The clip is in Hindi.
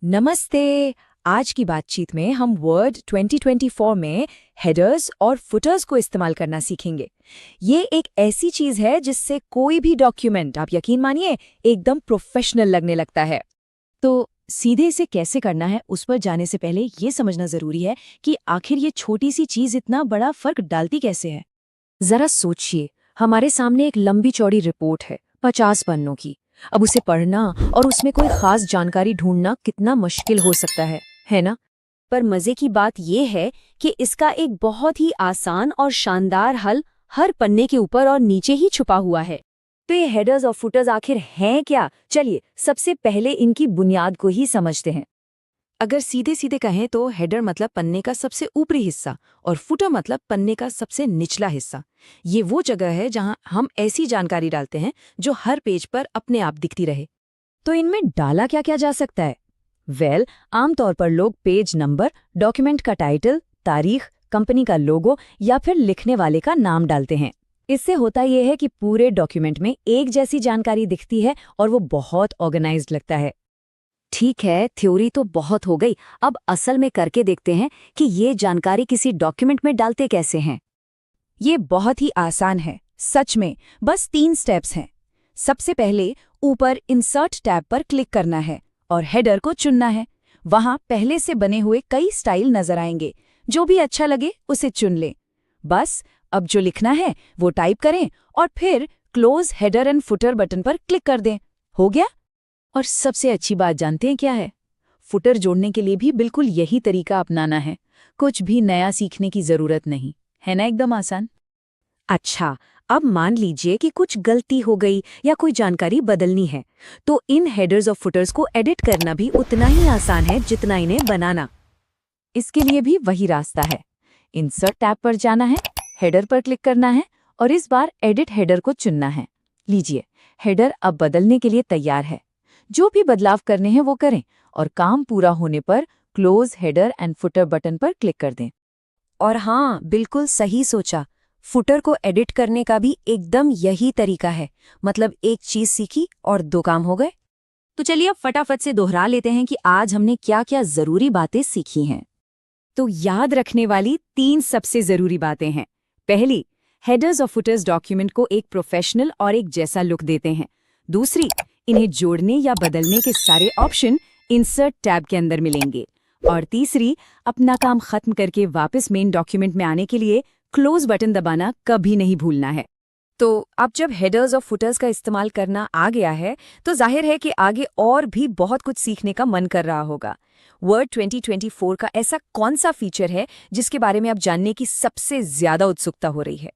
नमस्ते। आज की बातचीत में हम वर्ड 2024 में हेडर्स और फुटर्स को इस्तेमाल करना सीखेंगे। ये एक ऐसी चीज है जिससे कोई भी डॉक्यूमेंट, आप यकीन मानिए, एकदम प्रोफेशनल लगने लगता है। तो सीधे इसे कैसे करना है उस पर जाने से पहले ये समझना जरूरी है कि आखिर ये छोटी सी चीज इतना बड़ा फर्क डालती कैसे है। जरा सोचिए, हमारे सामने एक लंबी चौड़ी रिपोर्ट है 50 पन्नों की। अब उसे पढ़ना और उसमें कोई खास जानकारी ढूंढना कितना मुश्किल हो सकता है ना। पर मजे की बात यह है कि इसका एक बहुत ही आसान और शानदार हल हर पन्ने के ऊपर और नीचे ही छुपा हुआ है। तो ये हेडर्स और फुटर्स आखिर हैं क्या? चलिए सबसे पहले इनकी बुनियाद को ही समझते हैं। अगर सीधे सीधे कहें तो हेडर मतलब पन्ने का सबसे ऊपरी हिस्सा और फुटर मतलब पन्ने का सबसे निचला हिस्सा। ये वो जगह है जहां हम ऐसी जानकारी डालते हैं जो हर पेज पर अपने आप दिखती रहे। तो इनमें डाला क्या क्या जा सकता है? आमतौर पर लोग पेज नंबर, डॉक्यूमेंट का टाइटल, तारीख, कंपनी का लोगो या फिर लिखने वाले का नाम डालते हैं। इससे होता यह है कि पूरे डॉक्यूमेंट में एक जैसी जानकारी दिखती है और वो बहुत ऑर्गेनाइज्ड लगता है। ठीक है, थ्योरी तो बहुत हो गई। अब असल में करके देखते हैं कि ये जानकारी किसी डॉक्यूमेंट में डालते कैसे हैं। ये बहुत ही आसान है, सच में। बस 3 स्टेप्स हैं। सबसे पहले ऊपर इंसर्ट टैब पर क्लिक करना है और हेडर को चुनना है। वहां पहले से बने हुए कई स्टाइल नजर आएंगे, जो भी अच्छा लगे उसे चुन लें। बस अब जो लिखना है वो टाइप करें और फिर close header and footer button पर क्लिक कर दें। हो गया। और सबसे अच्छी बात जानते हैं क्या है? फुटर जोड़ने के लिए भी बिल्कुल यही तरीका अपनाना है। कुछ भी नया सीखने की जरूरत नहीं है ना, एकदम आसान। अच्छा, अब मान लीजिए कि कुछ गलती हो गई या कोई जानकारी बदलनी है, तो इन हेडर्स और फुटर्स को एडिट करना भी उतना ही आसान है जितना इन्हें बनाना। इसके लिए भी वही रास्ता है। इंसर्ट टैब पर जाना है, हेडर पर क्लिक करना है और इस बार एडिट हेडर को चुनना है। लीजिए, हेडर अब बदलने के लिए तैयार है। जो भी बदलाव करने हैं वो करें और काम पूरा होने पर close header and footer button पर क्लिक कर दें। और हाँ, बिल्कुल सही सोचा। फुटर को एडिट करने का भी एकदम यही तरीका है। मतलब एक चीज सीखी और 2 काम हो गए। तो चलिए अब फटाफट से दोहरा लेते हैं कि आज हमने क्या क्या जरूरी बातें सीखी हैं। तो याद रखने वाली 3 सबसे जरूरी बातें हैं। पहली, हेडर्स और फुटर्स डॉक्यूमेंट को एक प्रोफेशनल और एक जैसा लुक देते हैं। दूसरी, इन्हें जोड़ने या बदलने के सारे ऑप्शन इंसर्ट टैब के अंदर मिलेंगे। और तीसरी, अपना काम खत्म करके वापस मेन डॉक्यूमेंट में आने के लिए क्लोज बटन दबाना कभी नहीं भूलना है। तो अब जब हेडर्स और फुटर्स का इस्तेमाल करना आ गया है, तो जाहिर है कि आगे और भी बहुत कुछ सीखने का मन कर रहा होगा। वर्ड 2024 का ऐसा कौन सा फीचर है जिसके बारे में आप जानने की सबसे ज्यादा उत्सुकता हो रही है?